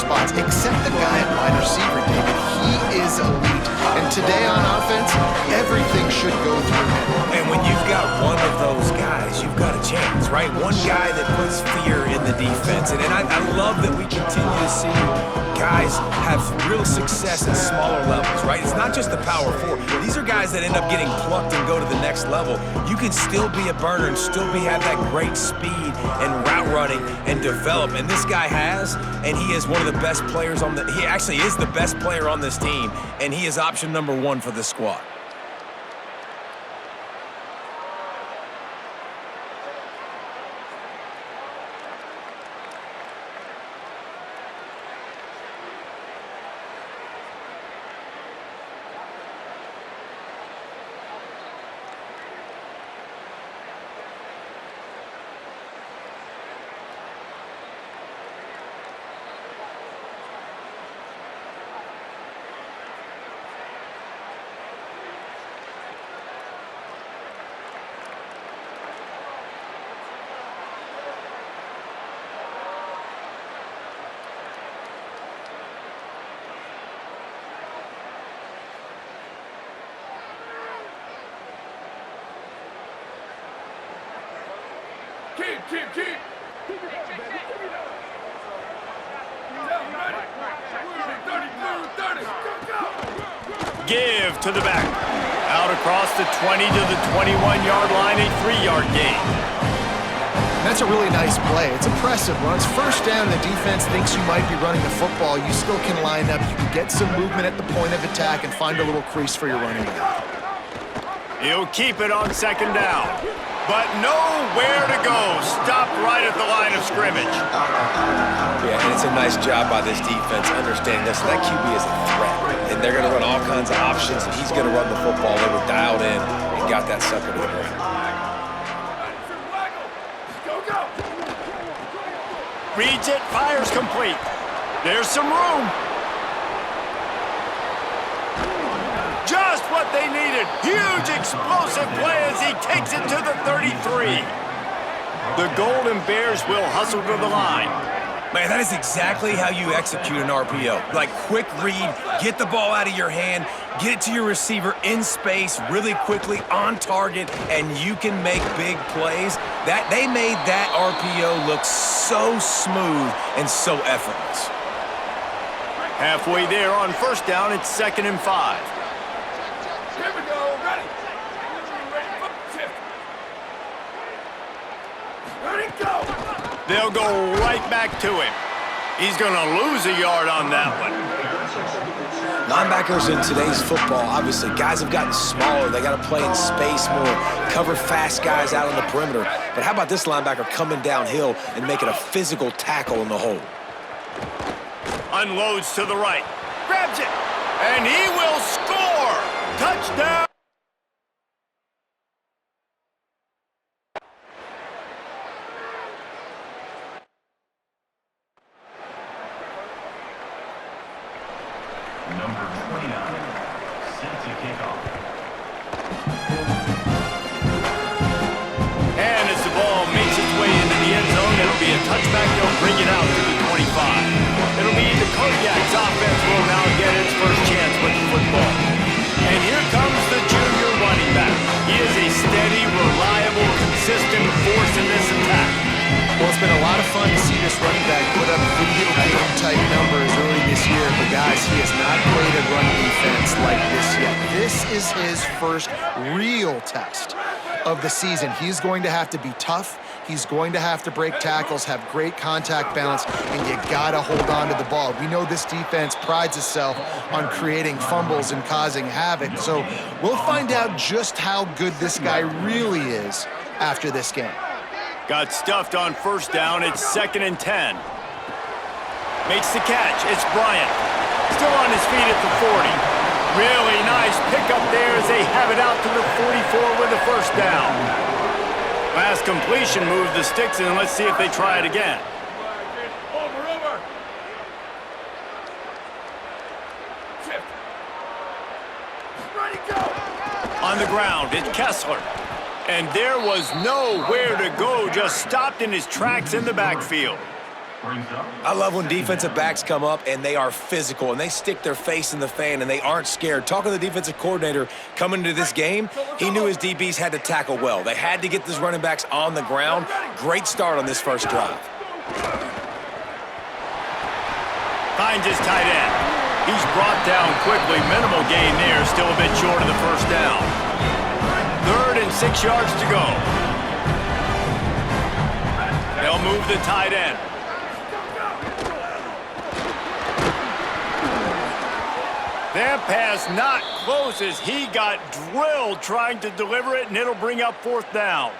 spots, except the guy at wide receiver, David. He is elite. And today on offense, everything should go through him. And when you've got one of those guys, you've got a chance, right? One guy that puts fear in the defense. And I love that we continue to see guys have real success at smaller levels, right? It's not just the power four. These are guys that end up getting plucked and go to the next level. You can still be a burner and still have that great speed and route running and develop. And this guy has, and he is one of the best players on he actually is the best player on this team, and he is option number one for this squad. Keep. Give to the back. Out across the 20 to the 21-yard line, a 3-yard gain. That's a really nice play. It's impressive. Once first down, the defense thinks you might be running the football. You still can line up. You can get some movement at the point of attack and find a little crease for your running back. He'll keep it on second down, but nowhere to go. Stopped right at the line of scrimmage. Yeah, and it's a nice job by this defense understanding this. That QB is a threat, and they're going to run all kinds of options, and he's going to run the football. They were dialed in and got that sucker to the ground. Reads it, fires complete. There's some room. Just what they needed. Huge explosive play as he takes it to the 33. The Golden Bears will hustle to the line. Man, that is exactly how you execute an RPO. Like quick read, get the ball out of your hand, get it to your receiver in space really quickly on target, and you can make big plays. That they made that RPO look so smooth and so effortless. Halfway there on first down, it's 2nd and 5. Here we go, ready. Ready, go. They'll go right back to him. He's going to lose a yard on that one. Linebackers in today's football, obviously, guys have gotten smaller. They got to play in space more, cover fast guys out on the perimeter. But how about this linebacker coming downhill and making a physical tackle in the hole? Unloads to the right. Grabs it. And he will score. Touchdown. Number 29, set to kick off. And as the ball makes its way into the end zone, it'll be a touchback. They'll bring it out to the 25. It'll be the Kodiak's offense will now get its first chance with the football. And here comes the junior running back. He is a steady, reliable, consistent force in this attack. Well, it's been a lot of fun to see this running back put up video game-type numbers early this year. But, guys, he has not played a run defense like this yet. This is his first real test of the season. He's going to have to be tough. He's going to have to break tackles, have great contact balance, and you got to hold on to the ball. We know this defense prides itself on creating fumbles and causing havoc. So we'll find out just how good this guy really is after this game. Got stuffed on first down. It's 2nd and 10. Makes the catch. It's Bryant. Still on his feet at the 40. Really nice pickup there as they have it out to the 44 with the first down. Last completion moved the sticks, and let's see if they try it again. Over. Shift. Ready, go. On the ground, it's Kessler. And there was nowhere to go, just stopped in his tracks in the backfield. Brings up. I love when defensive backs come up and they are physical and they stick their face in the fan and they aren't scared. Talking to the defensive coordinator coming into this game, he knew his DBs had to tackle well. They had to get these running backs on the ground. Great start on this first drive. Finds his tight end. He's brought down quickly. Minimal gain there. Still a bit short of the first down. 3rd and 6 yards to go. They'll move the tight end. That pass not close as he got drilled trying to deliver it, and it'll bring up 4th down.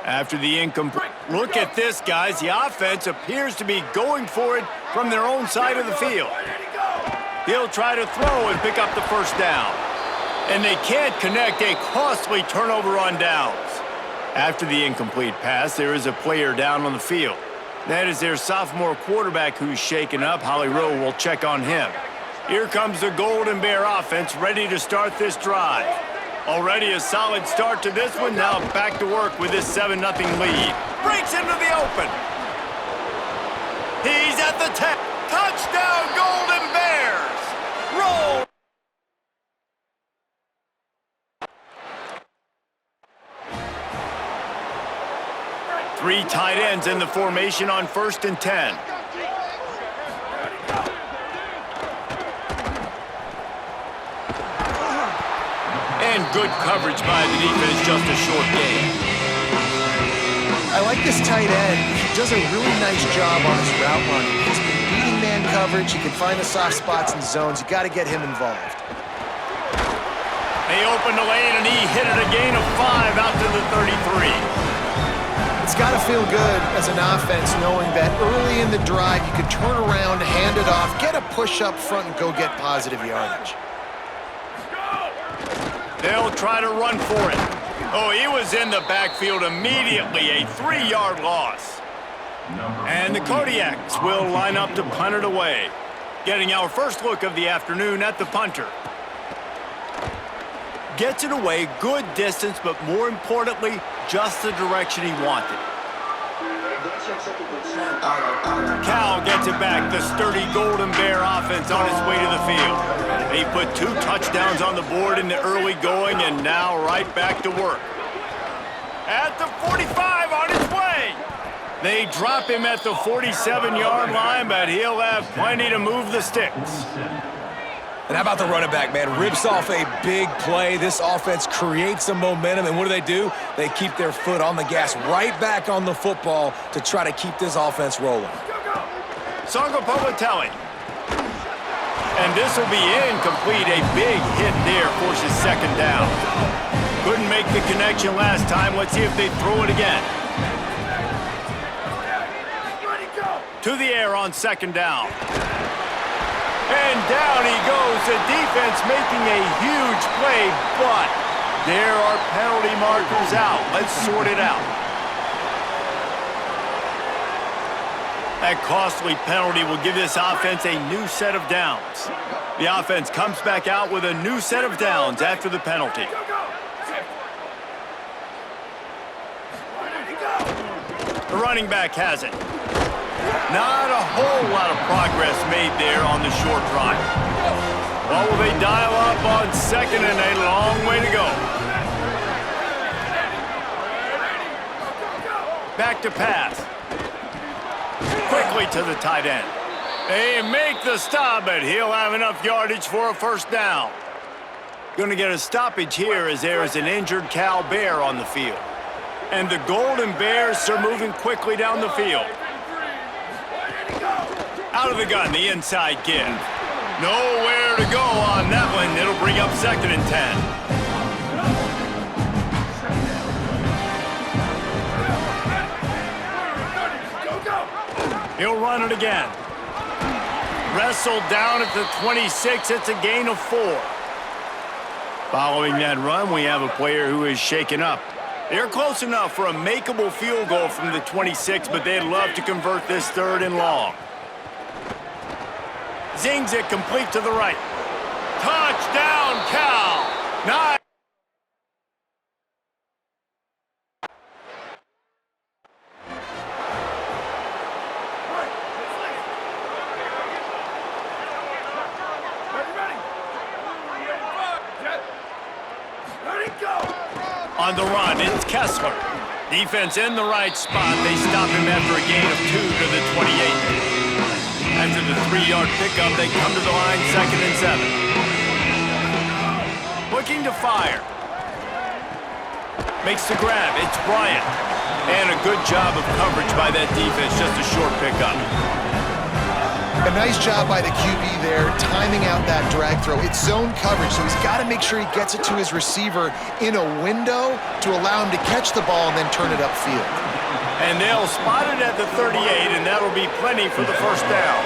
After the incomplete. Look at this, guys. The offense appears to be going for it from their own side of the field. He'll try to throw and pick up the first down. And they can't connect a costly turnover on downs. After the incomplete pass, there is a player down on the field. That is their sophomore quarterback who's shaken up. Holly Rowe will check on him. Here comes the Golden Bear offense ready to start this drive. Already a solid start to this one. Now back to work with this 7-0 lead. Breaks into the open. He's at the 10. Touchdown, Golden Bears! Roll! Three tight ends in the formation on 1st and 10. And good coverage by the defense, just a short gain. I like this tight end. He does a really nice job on his route running. He's been beating man coverage. He can find the soft spots and zones. You got to get him involved. They opened the lane, and he hit it a gain of 5 out to the 33. It's got to feel good as an offense knowing that early in the drive you can turn around, hand it off, get a push up front, and go get positive yardage. They'll try to run for it. Oh, he was in the backfield immediately, a 3-yard loss. And the Kodiaks will line up to punt it away. Getting our first look of the afternoon at the punter. Gets it away, good distance, but more importantly, just the direction he wanted. Cal gets it back, the sturdy Golden Bear offense on its way to the field. They put 2 touchdowns on the board in the early going, and now right back to work. At the 45 on his way. They drop him at the 47-yard line, but he'll have plenty to move the sticks. And how about the running back, man? Rips off a big play. This offense creates some momentum, and what do? They keep their foot on the gas, right back on the football to try to keep this offense rolling. Sangopolitelli. And this will be incomplete. A big hit there forces 2nd down. Couldn't make the connection last time. Let's see if they throw it again. To the air on 2nd down. And down he goes. The defense making a huge play, but there are penalty markers out. Let's sort it out. That costly penalty will give this offense a new set of downs. The offense comes back out with a new set of downs after the penalty. The running back has it. Not a whole lot of progress made there on the short drive. Well, will they dial up on 2nd and a long way to go? Back to pass. Quickly to the tight end. They make the stop, but he'll have enough yardage for a 1st down. Going to get a stoppage here as there is an injured Cal Bear on the field. And the Golden Bears are moving quickly down the field. Out of the gun, the inside give. Nowhere to go on that one. It'll bring up 2nd and 10. He'll run it again. Wrestled down at the 26. It's a gain of 4. Following that run, we have a player who is shaken up. They're close enough for a makeable field goal from the 26, but they'd love to convert this 3rd and long. Zings it complete to the right. Touchdown, Cal! Nice. On the run, it's Kessler. Defense in the right spot. They stop him after a gain of 2 to the 28. After the 3-yard pickup, they come to the line, 2nd and 7. Looking to fire. Makes the grab. It's Bryant. And a good job of coverage by that defense. Just a short pickup. A nice job by the QB there, timing out that drag throw. It's zone coverage, so he's got to make sure he gets it to his receiver in a window to allow him to catch the ball and then turn it upfield. And they'll spot it at the 38, and that'll be plenty for the first down.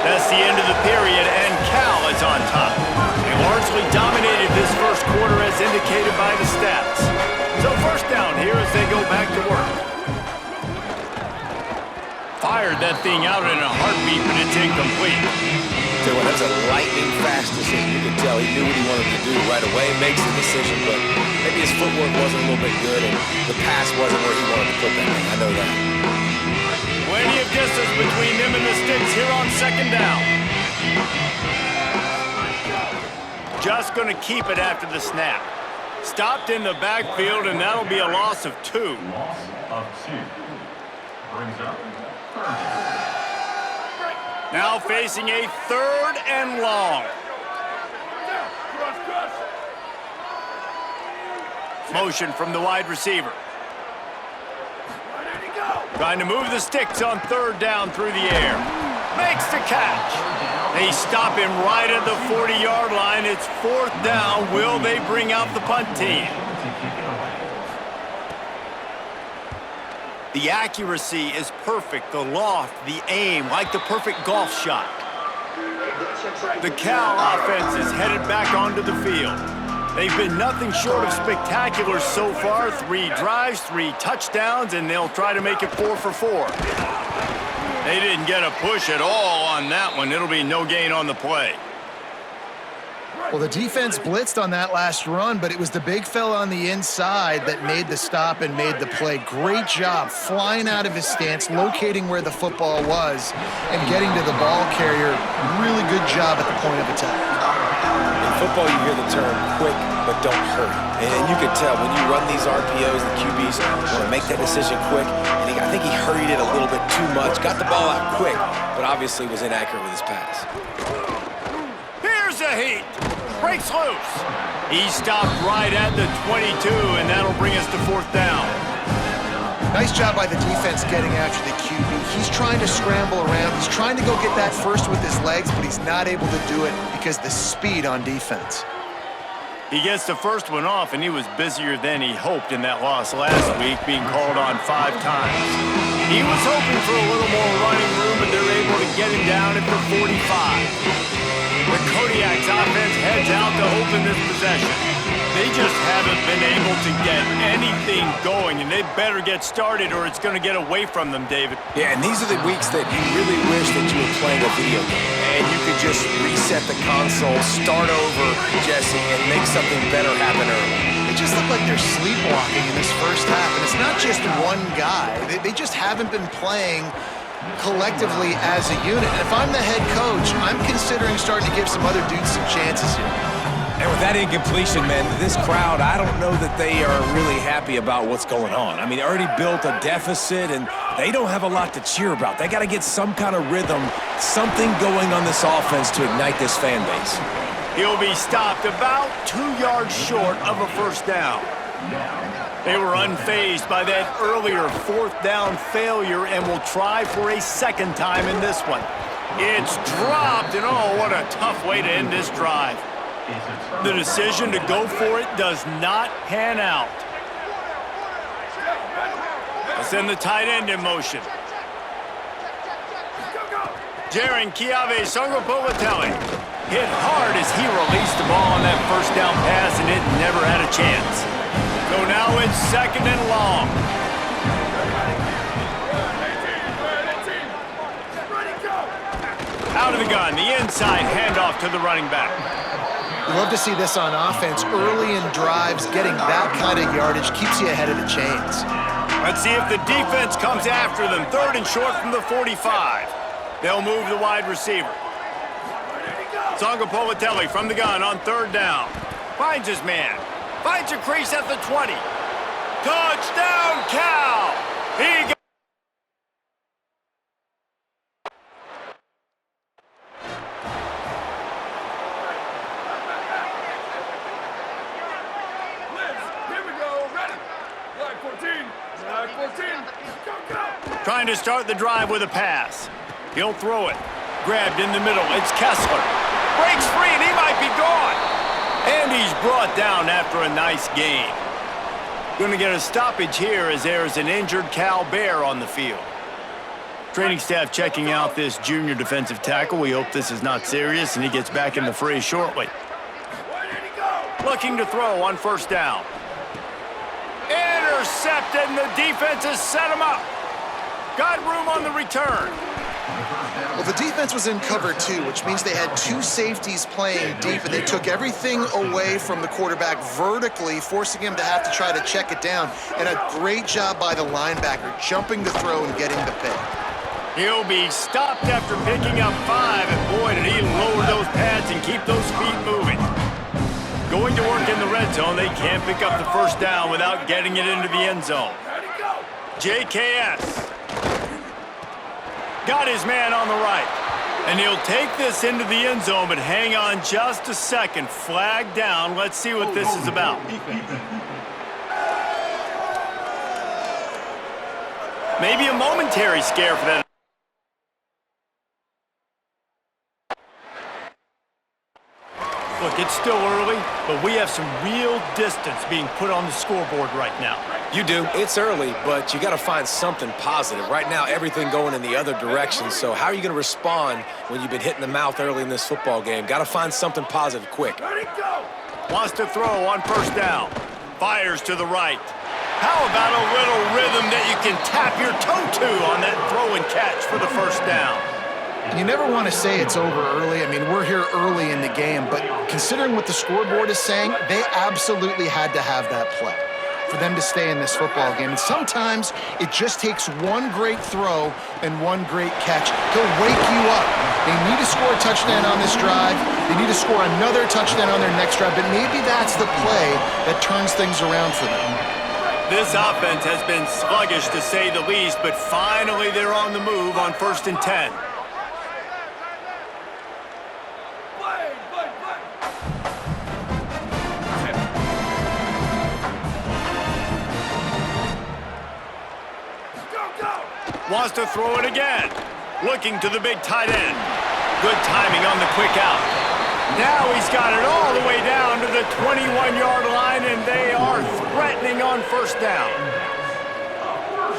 That's the end of the period, and Cal is on top. They largely dominated this first quarter as indicated by the stats. So first down here as they go back to work. Fired that thing out in a heartbeat, but it's incomplete. That was a lightning-fast decision. You could tell he knew what he wanted to do right away, makes the decision, but maybe his footwork wasn't a little bit good, and the pass wasn't where he wanted to put that thing. I know that. Plenty of distance between them and the sticks here on 2nd down. Just going to keep it after the snap. Stopped in the backfield, and that'll be a loss of 2. Loss of 2. Brings up 30. Now facing a 3rd and long. Motion from the wide receiver. Trying to move the sticks on 3rd down through the air. Makes the catch. They stop him right at the 40-yard line. It's 4th down. Will they bring out the punt team? The accuracy is perfect. The loft, the aim, like the perfect golf shot. The Cal offense is headed back onto the field. They've been nothing short of spectacular so far. 3 drives, 3 touchdowns, and they'll try to make it 4 for 4. They didn't get a push at all on that one. It'll be no gain on the play. Well, the defense blitzed on that last run, but it was the big fella on the inside that made the stop and made the play. Great job flying out of his stance, locating where the football was, and getting to the ball carrier. Really good job at the point of attack. In football, you hear the term quick, but don't hurry. And you can tell when you run these RPOs, the QBs want to make that decision quick. And I think he hurried it a little bit too much, got the ball out quick, but obviously was inaccurate with his pass. Here's a heat. Breaks loose. He stopped right at the 22, and that'll bring us to 4th down. Nice job by the defense getting after the QB. He's trying to scramble around. He's trying to go get that first with his legs, but he's not able to do it because the speed on defense. He gets the first one off, and he was busier than he hoped in that loss last week, being called on 5 times. He was hoping for a little more running room, but they're able to get him down at the 45. The Kodiak's offense heads out to open this possession. They just haven't been able to get anything going, and they better get started or it's going to get away from them, David. Yeah, and these are the weeks that you really wish that you were playing a video game. And you could just reset the console, start over, Jesse, and make something better happen early. They just look like they're sleepwalking in this first half, and it's not just one guy. They just haven't been playing collectively as a unit. And if I'm the head coach, I'm considering starting to give some other dudes some chances here. And with that incompletion, man, this crowd, I don't know that they are really happy about what's going on. I mean, they already built a deficit, and they don't have a lot to cheer about. They got to get some kind of rhythm, something going on this offense to ignite this fan base. He'll be stopped about 2 yards short of a first down. They were unfazed by that earlier 4th down failure and will try for a 2nd time in this one. It's dropped, and oh, what a tough way to end this drive. The decision to go for it does not pan out. Let's send the tight end in motion. Jaron Kiave Songopovatelli hit hard as he released the ball on that first down pass, and it never had a chance. So now it's 2nd and long. Out of the gun, the inside handoff to the running back. You love to see this on offense. Early in drives, getting that kind of yardage keeps you ahead of the chains. Let's see if the defense comes after them. 3rd and short from the 45. They'll move the wide receiver. Songopovatelli from the gun on 3rd down. Finds his man. Finds a crease at the 20. Touchdown, Cal! He got trying to start the drive with a pass. He'll throw it. Grabbed in the middle. It's Kessler. Breaks free and he might be gone. And he's brought down after a nice gain. Going to get a stoppage here as there's an injured Cal Bear on the field. Training staff checking out this junior defensive tackle. We hope this is not serious and he gets back in the fray shortly. Looking to throw on first down. Intercepted and the defense has set him up. Got room on the return. Well, the defense was in cover two, which means they had two safeties playing deep, and they took everything away from the quarterback vertically, forcing him to have to try to check it down. And a great job by the linebacker, jumping the throw and getting the pick. He'll be stopped after picking up 5, and boy, did he lower those pads and keep those feet moving. Going to work in the red zone, they can't pick up the first down without getting it into the end zone. JKS. Got his man on the right. And he'll take this into the end zone, but hang on just a second. Flag down. Let's see what this is about. Maybe a momentary scare for that. Look, it's still early, but we have some real distance being put on the scoreboard right now. You do. It's early, but you got to find something positive. Right now, everything going in the other direction. So how are you going to respond when you've been hit in the mouth early in this football game? Got to find something positive quick. Wants to throw on first down. Fires to the right. How about a little rhythm that you can tap your toe to on that throw and catch for the first down? You never want to say it's over early. I mean, we're here early in the game, but considering what the scoreboard is saying, they absolutely had to have that play for them to stay in this football game. And sometimes it just takes one great throw and one great catch to wake you up. They need to score a touchdown on this drive. They need to score another touchdown on their next drive, but maybe that's the play that turns things around for them. This offense has been sluggish to say the least, but finally they're on the move on 1st and 10. Wants to throw it again. Looking to the big tight end. Good timing on the quick out. Now he's got it all the way down to the 21-yard line, and they are threatening on first down.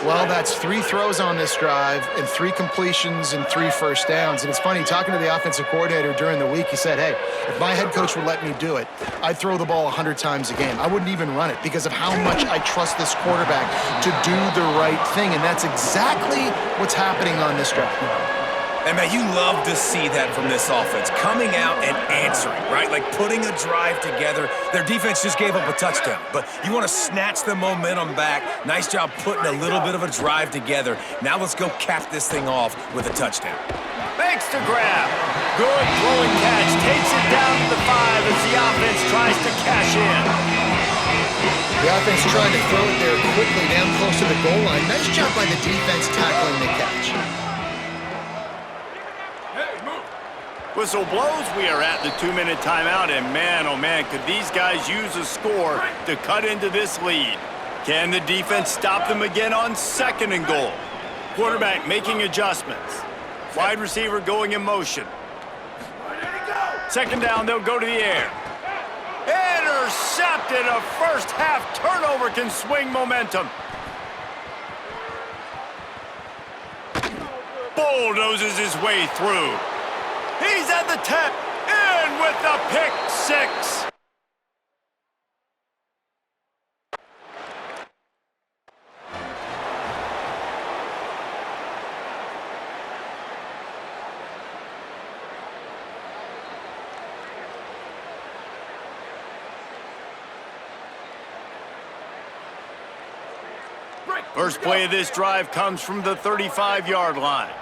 Well, that's 3 throws on this drive and 3 completions and 3 first downs. And it's funny, talking to the offensive coordinator during the week, he said, hey, if my head coach would let me do it, I'd throw the ball 100 times a game. I wouldn't even run it because of how much I trust this quarterback to do the right thing. And that's exactly what's happening on this drive. And, man, you love to see that from this offense, coming out and answering, right? Like putting a drive together. Their defense just gave up a touchdown, but you want to snatch the momentum back. Nice job putting a little bit of a drive together. Now let's go cap this thing off with a touchdown. Makes the grab. Good throwing catch. Takes it down to the 5 as the offense tries to cash in. The offense trying to throw it there quickly down close to the goal line. Nice job by the defense tackling the catch. Whistle blows, we are at the 2-minute timeout, and man, oh man, could these guys use a score to cut into this lead? Can the defense stop them again on 2nd and goal? Quarterback making adjustments. Wide receiver going in motion. 2nd down, they'll go to the air. Intercepted, a first half turnover can swing momentum. Bulldozes his way through. He's at the 10, in with the pick 6. First play of this drive comes from the 35-yard line.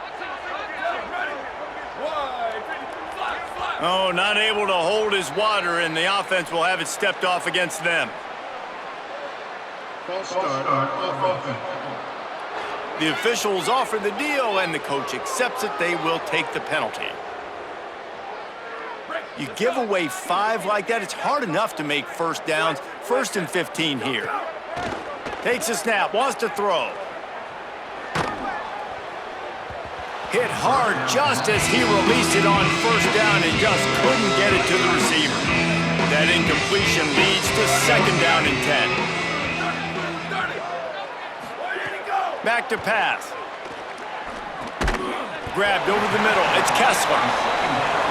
Oh, not able to hold his water, and the offense will have it stepped off against them. False start of offense. The officials offer the deal, and the coach accepts it. They will take the penalty. You give away 5 like that, it's hard enough to make first downs. 1st and 15 here. Takes a snap, wants to throw. Hit hard just as he released it on first down and just couldn't get it to the receiver. That incompletion leads to 2nd down and 10. Back to pass. Grabbed over the middle. It's Kessler.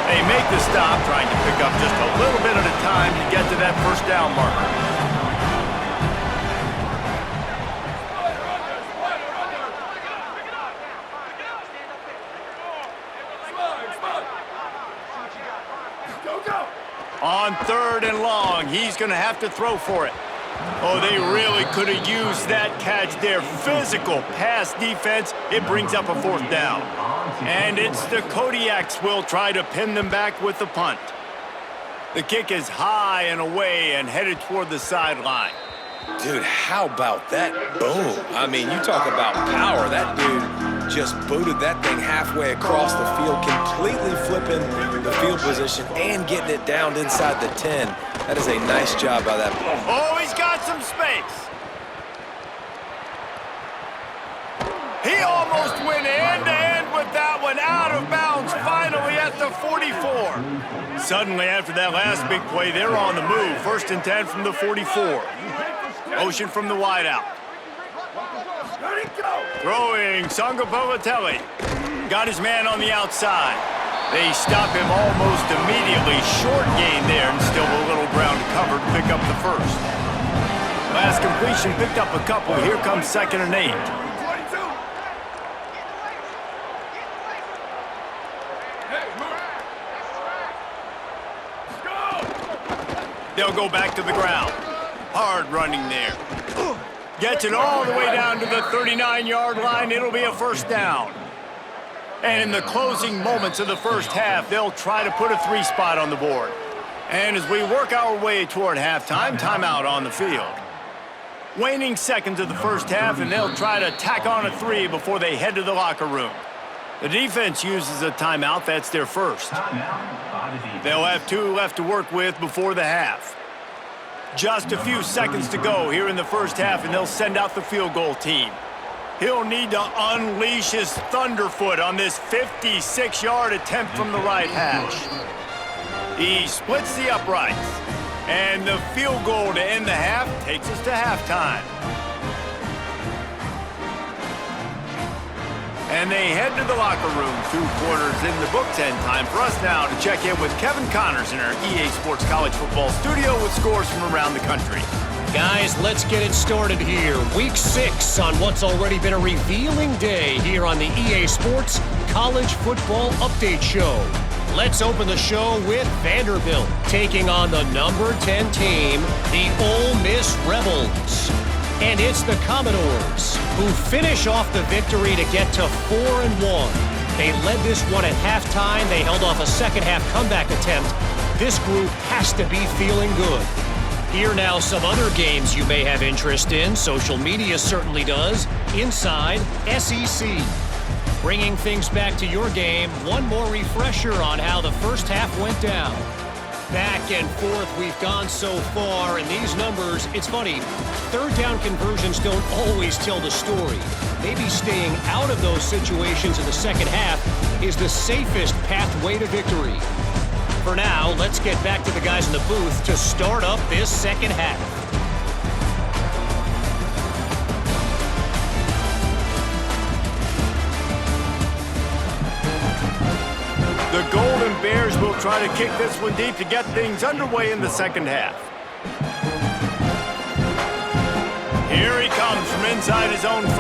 They make the stop, trying to pick up just a little bit at a time to get to that first down marker. On 3rd and long, he's going to have to throw for it. Oh, they really could have used that catch there. Physical pass defense. It brings up a 4th down. And it's the Kodiaks will try to pin them back with the punt. The kick is high and away and headed toward the sideline. Dude, how about that boom? I mean, you talk about power. That dude just booted that thing halfway across the field, completely flipping the field position and getting it down inside the 10. That is a nice job by that. Oh, he's got some space. He almost went end-to-end with that one, out of bounds, finally at the 44. Suddenly, after that last big play, they're on the move. 1st and 10 from the 44. Motion from the wideout. Throwing, Sangapavatelli. Got his man on the outside. They stop him almost immediately. Short gain there, and still a little ground to cover to pick up the 1st. Last completion picked up a couple. Here comes 2nd and 8. They'll go back to the ground. Hard running there. Gets it all the way down to the 39-yard line. It'll be a 1st down. And in the closing moments of the first half, they'll try to put a 3 spot on the board. And as we work our way toward halftime, timeout on the field. Waning seconds of the first half, and they'll try to tack on a 3 before they head to the locker room. The defense uses a timeout. That's their first. They'll have 2 left to work with before the half. Just a few seconds to go here in the first half, and they'll send out the field goal team. He'll need to unleash his thunderfoot on this 56-yard attempt from the right hash. He splits the uprights, and the field goal to end the half takes us to halftime. And they head to the locker room. 2 quarters in the books, and time for us now to check in with Kevin Connors in our EA Sports College Football studio with scores from around the country. Guys, let's get it started here. Week 6 on what's already been a revealing day here on the EA Sports College Football Update Show. Let's open the show with Vanderbilt taking on the number 10 team, the Ole Miss Rebels. And it's the Commodores who finish off the victory to get to 4-1. They led this one at halftime. They held off a second-half comeback attempt. This group has to be feeling good. Here now some other games you may have interest in. Social media certainly does. Inside SEC. Bringing things back to your game, one more refresher on how the first half went down. Back and forth we've gone so far, and these numbers, it's funny, 3rd down conversions don't always tell the story. Maybe staying out of those situations in the second half is the safest pathway to victory. For now, let's get back to the guys in the booth to start up this second half. The Golden Bears will try to kick this one deep to get things underway in the second half. Here he comes from inside his own 5.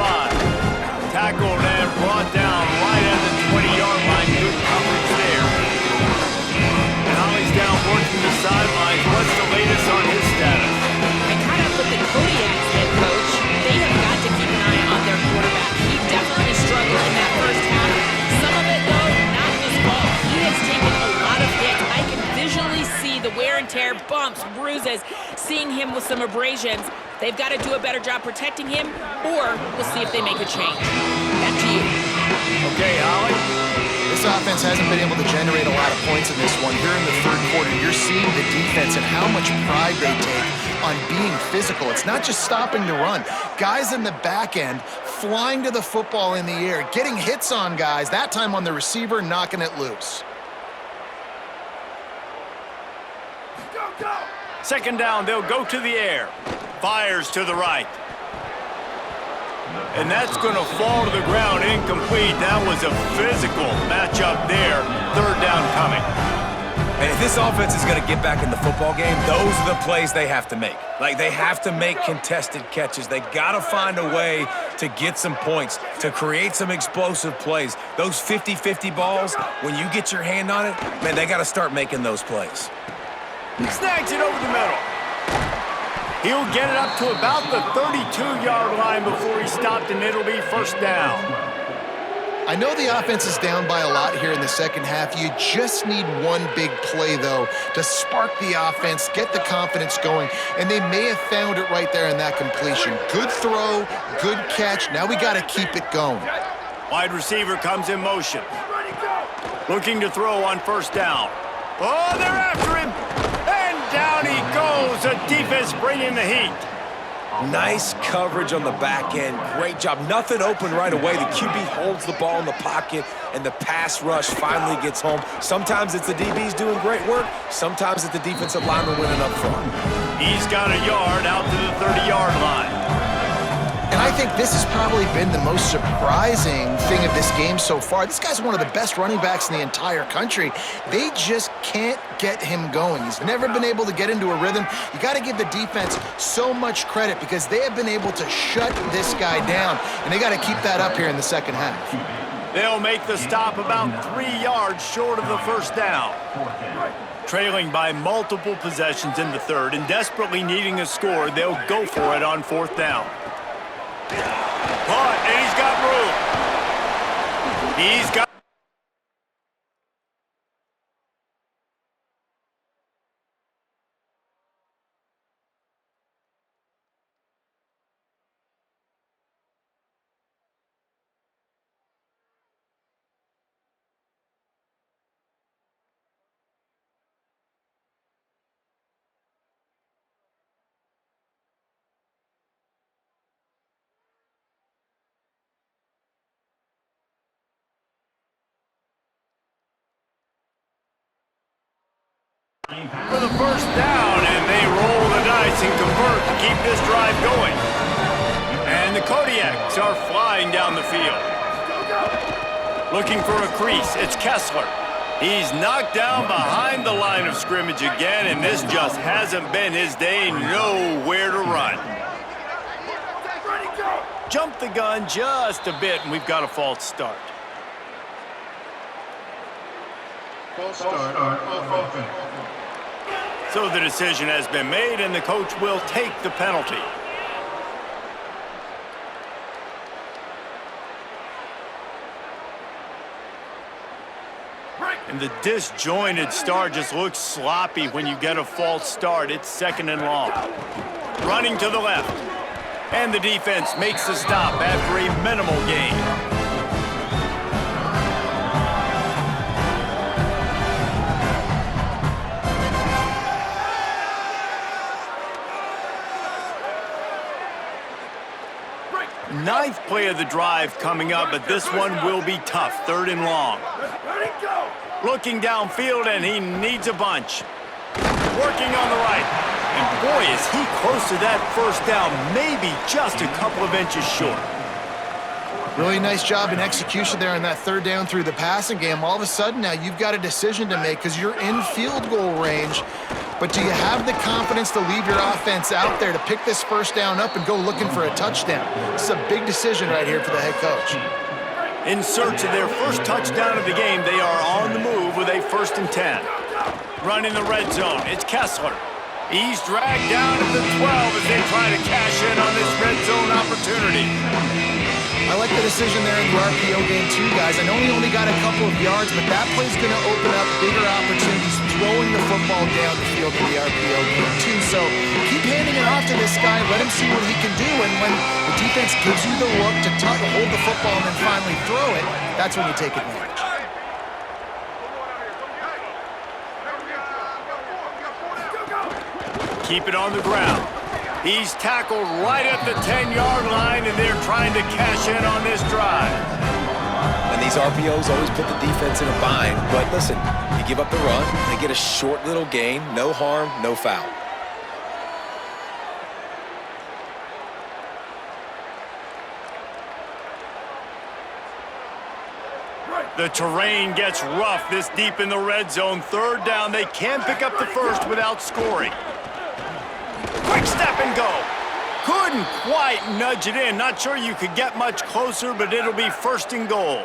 Tackled and brought down right at the 20-yard line. Good coverage there. And Holly's down working the sidelines. What's the latest on his status? I kind of put the Kodiaks head coach. They have got to keep an eye on their quarterback. He definitely struggled in that first half. Some of it, though, not his fault. He has taken a lot of hits. I can visually see the wear and tear, bumps, bruises, seeing him with some abrasions. They've got to do a better job protecting him, or we'll see if they make a change. Back to you. Okay, Ollie. This offense hasn't been able to generate a lot of points in this one. Here in the third quarter, you're seeing the defense and how much pride they take on being physical. It's not just stopping the run. Guys in the back end flying to the football in the air, getting hits on guys, that time on the receiver, knocking it loose. Go, go! Second down, they'll go to the air. Fires to the right. And that's going to fall to the ground incomplete. That was a physical matchup there. Third down coming. And if this offense is going to get back in the football game, those are the plays they have to make. Like, they have to make contested catches. They got to find a way to get some points, to create some explosive plays. Those 50-50 balls, when you get your hand on it, man, they got to start making those plays. Snags it over the middle. He'll get it up to about the 32-yard line before he stopped, and it'll be first down. I know the offense is down by a lot here in the second half. You just need one big play, though, to spark the offense, get the confidence going, and they may have found it right there in that completion. Good throw, good catch. Now we got to keep it going. Wide receiver comes in motion. Looking to throw on first down. Oh, they're after him. And down he goes. The defense bringing the heat. Nice coverage on the back end. Great job. Nothing open right away. The QB holds the ball in the pocket, and the pass rush finally gets home. Sometimes it's the DBs doing great work. Sometimes it's the defensive lineman winning up front. He's got a yard out to the 30-yard line. And I think this has probably been the most surprising thing of this game so far. This guy's one of the best running backs in the entire country. They just can't get him going. He's never been able to get into a rhythm. You got to give the defense so much credit because they have been able to shut this guy down, and they got to keep that up here in the second half. They'll make the stop about 3 yards short of the first down. Trailing by multiple possessions in the third and desperately needing a score, they'll go for it on fourth down. Punt, and he's got room. He's got... for the first down, and they roll the dice and convert to keep this drive going. And the Kodiaks are flying down the field. Looking for a crease, it's Kessler. He's knocked down behind the line of scrimmage again, and this just hasn't been his day. Nowhere to run. Jump the gun just a bit, and we've got a false start. False start on offense. So the decision has been made, and the coach will take the penalty. And the disjointed start just looks sloppy when you get a false start. It's second and long. Running to the left. And the defense makes the stop after a minimal gain. Ninth play of the drive coming up, but this one will be tough. Third and long. Looking downfield, and he needs a bunch. Working on the right. And boy, is he close to that first down, maybe just a couple of inches short. Really nice job in execution there on that third down through the passing game. All of a sudden now you've got a decision to make because you're in field goal range. But do you have the confidence to leave your offense out there to pick this first down up and go looking for a touchdown? This is a big decision right here for the head coach. In search of their first touchdown of the game, they are on the move with a 1st and 10. Running the red zone, it's Kessler. He's dragged down at the 12 as they try to cash in on this red zone opportunity. I like the decision there in the RPO game too, guys. I know he only got a couple of yards, but that play's going to open up bigger opportunities throwing the football down the field in the RPO game too. So keep handing it off to this guy. Let him see what he can do. And when the defense gives you the look to hold the football and then finally throw it, that's when you take advantage. Keep it on the ground. He's tackled right at the 10-yard line, and they're trying to cash in on this drive. And these RPOs always put the defense in a bind. But listen, you give up the run, they get a short little gain, no harm, no foul. The terrain gets rough this deep in the red zone. Third down, they can't pick up the first without scoring. Quick step and go. Couldn't quite nudge it in. Not sure you could get much closer, but it'll be first and goal.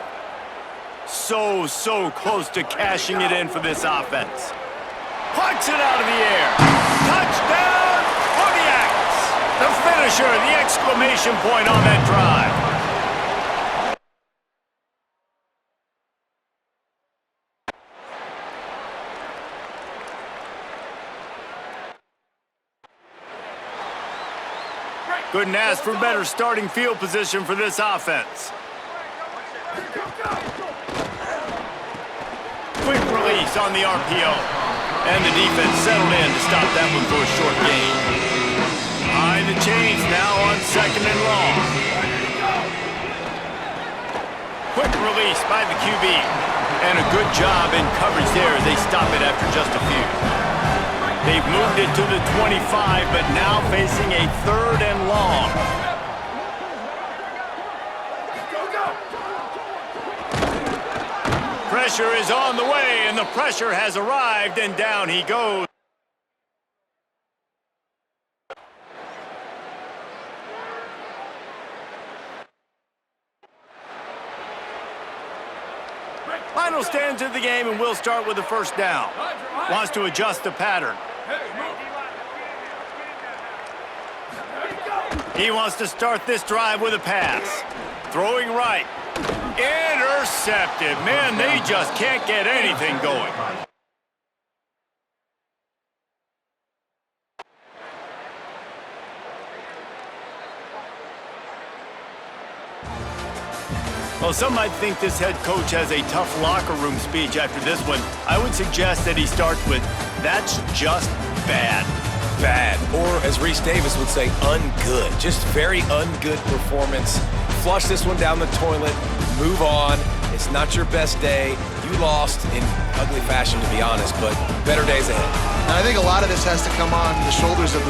So close to cashing it in for this offense. Punts it out of the air. Touchdown, Kodiaks. The finisher, the exclamation point on that drive. Couldn't ask for better starting field position for this offense. Quick release on the RPO. And the defense settled in to stop that one for a short gain. Behind the chains now on second and long. Quick release by the QB. And a good job in coverage there as they stop it after just a few. They've moved it to the 25, but now facing a third and long. Pressure is on the way, and the pressure has arrived, and down he goes. Final stanza of the game, and we'll start with the first down. Wants to adjust the pattern. He wants to start this drive with a pass. Throwing right. Intercepted. Man, they just can't get anything going. Well, some might think this head coach has a tough locker room speech after this one. I would suggest that he starts with, "That's just bad." Bad, or as Reese Davis would say, ungood. Just very ungood performance. Flush this one down the toilet, move on. It's not your best day. You lost in ugly fashion, to be honest, but better days ahead. And I think a lot of this has to come on the shoulders of the